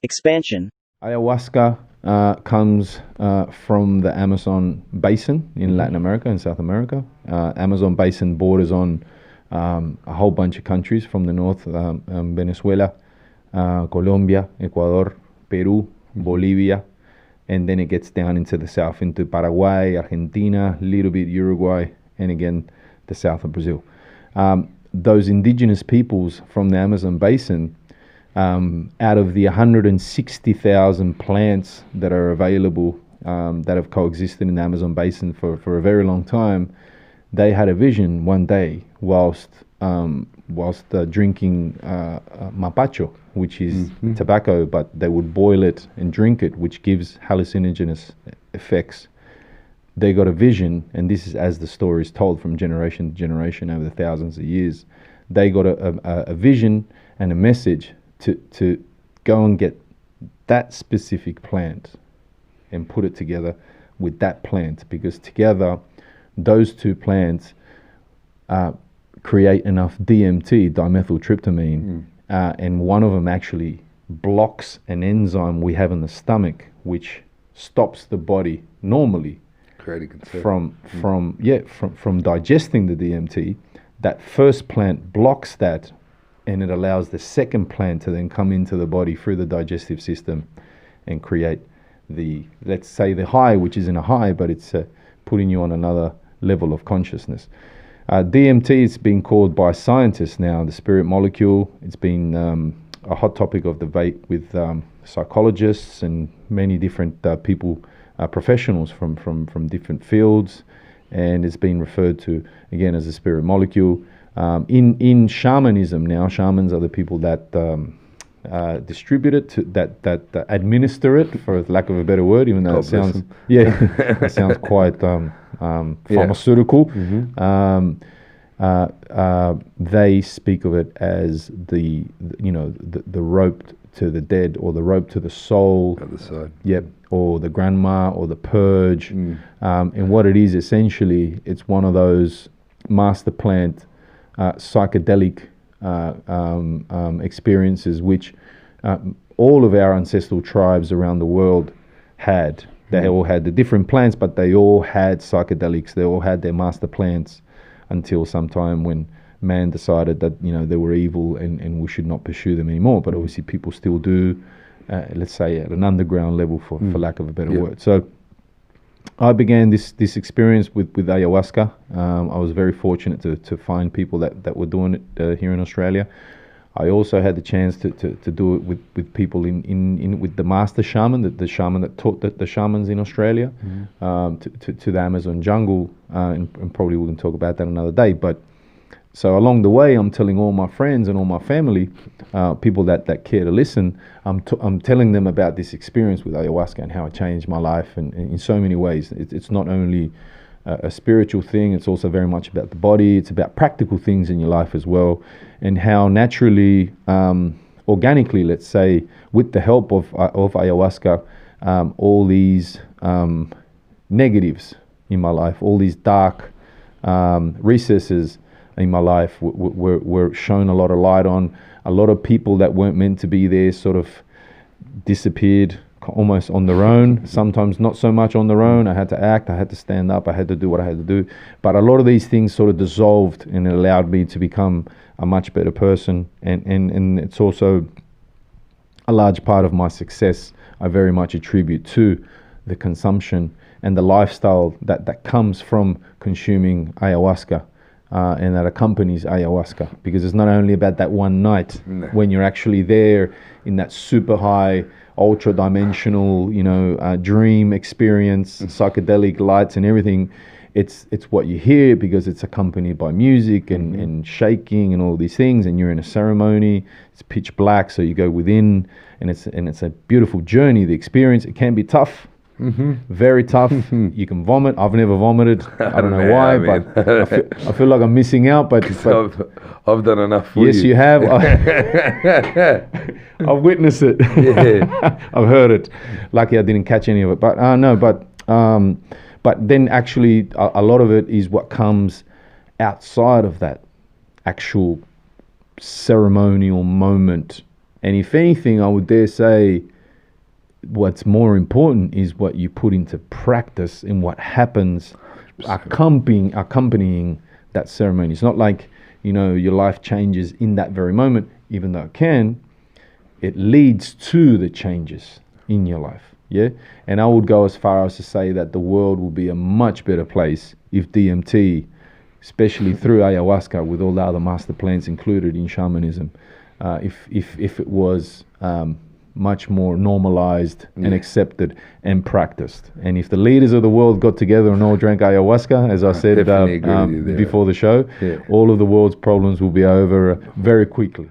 Expansion. Ayahuasca comes from the Amazon basin in Latin America and South America. Amazon basin borders on a whole bunch of countries from the north, Venezuela, Colombia, Ecuador, Peru, Bolivia, and then it gets down into the south, into Paraguay, Argentina, a little bit Uruguay, and again the south of Brazil. Those indigenous peoples from the Amazon basin, out of the 160,000 plants that are available, that have coexisted in the Amazon basin for a very long time, they had a vision one day whilst drinking mapacho, which is tobacco, but they would boil it and drink it, which gives hallucinogenous effects. They got a vision, and this is as the story is told from generation to generation over the thousands of years. They got a vision and a message to go and get that specific plant and put it together with that plant, because together those two plants create enough DMT, dimethyltryptamine, and one of them actually blocks an enzyme we have in the stomach, which stops the body normally from digesting the DMT. That first plant blocks that, and it allows the second plant to then come into the body through the digestive system and create the, let's say, the high, which isn't a high, but it's putting you on another level of consciousness. DMT is being called by scientists now the spirit molecule. It's been a hot topic of debate with psychologists and many different people, professionals from different fields, and it's been referred to again as a spirit molecule. In shamanism now, shamans are the people that distribute it, that administer it, for lack of a better word, even though it sounds it sounds quite pharmaceutical. They speak of it as the rope to the dead, or the rope to the soul. Other side. Yep. Or the grandma, or the purge. And what it is essentially, it's one of those master plant psychedelic experiences which all of our ancestral tribes around the world had. They all had the different plants, but they all had psychedelics. They all had their master plants until some time when man decided that they were evil and we should not pursue them anymore. But obviously people still do, let's say at an underground level, for lack of a better word. So I began this experience with ayahuasca. I was very fortunate to find people that were doing it here in Australia. I also had the chance to do it with people with the master shaman, the shaman that taught the shamans in Australia, to the Amazon jungle, and probably we can talk about that another day. But so along the way, I'm telling all my friends and all my family, people that care to listen, I'm telling them about this experience with ayahuasca and how it changed my life, and in so many ways. It's not only a spiritual thing, it's also very much about the body. It's about practical things in your life as well, and how naturally, organically, let's say, with the help of ayahuasca, all these negatives in my life, all these dark recesses in my life were shown a lot of light on. A lot of people that weren't meant to be there sort of disappeared almost on their own, sometimes not so much on their own. I had to act, I had to stand up, I had to do what I had to do. But a lot of these things sort of dissolved, and it allowed me to become a much better person. And it's also a large part of my success I very much attribute to the consumption and the lifestyle that comes from consuming ayahuasca. And that accompanies ayahuasca, because it's not only about that one night when you're actually there in that super high, ultra dimensional, dream experience, psychedelic lights and everything. It's what you hear, because it's accompanied by music and shaking and all these things, and you're in a ceremony. It's pitch black, so you go within, and it's a beautiful journey. The experience, it can be tough. Very tough. You can vomit. I've never vomited. I don't know why, but I feel like I'm missing out. But I've done enough for you. Yes, you have. I've witnessed it. Yeah. I've heard it. Lucky I didn't catch any of it. But but then actually a lot of it is what comes outside of that actual ceremonial moment And if anything, I would dare say what's more important is what you put into practice and what happens accompanying that ceremony. It's not like, you know, your life changes in that very moment, even though it can. It leads to the changes in your life. Yeah. And I would go as far as to say that the world will be a much better place if DMT, especially through ayahuasca, with all the other master plants included in shamanism, if it was much more normalized and accepted and practiced. And if the leaders of the world got together and all drank ayahuasca, as I said definitely agree with you there. before the show, all of the world's problems will be over very quickly.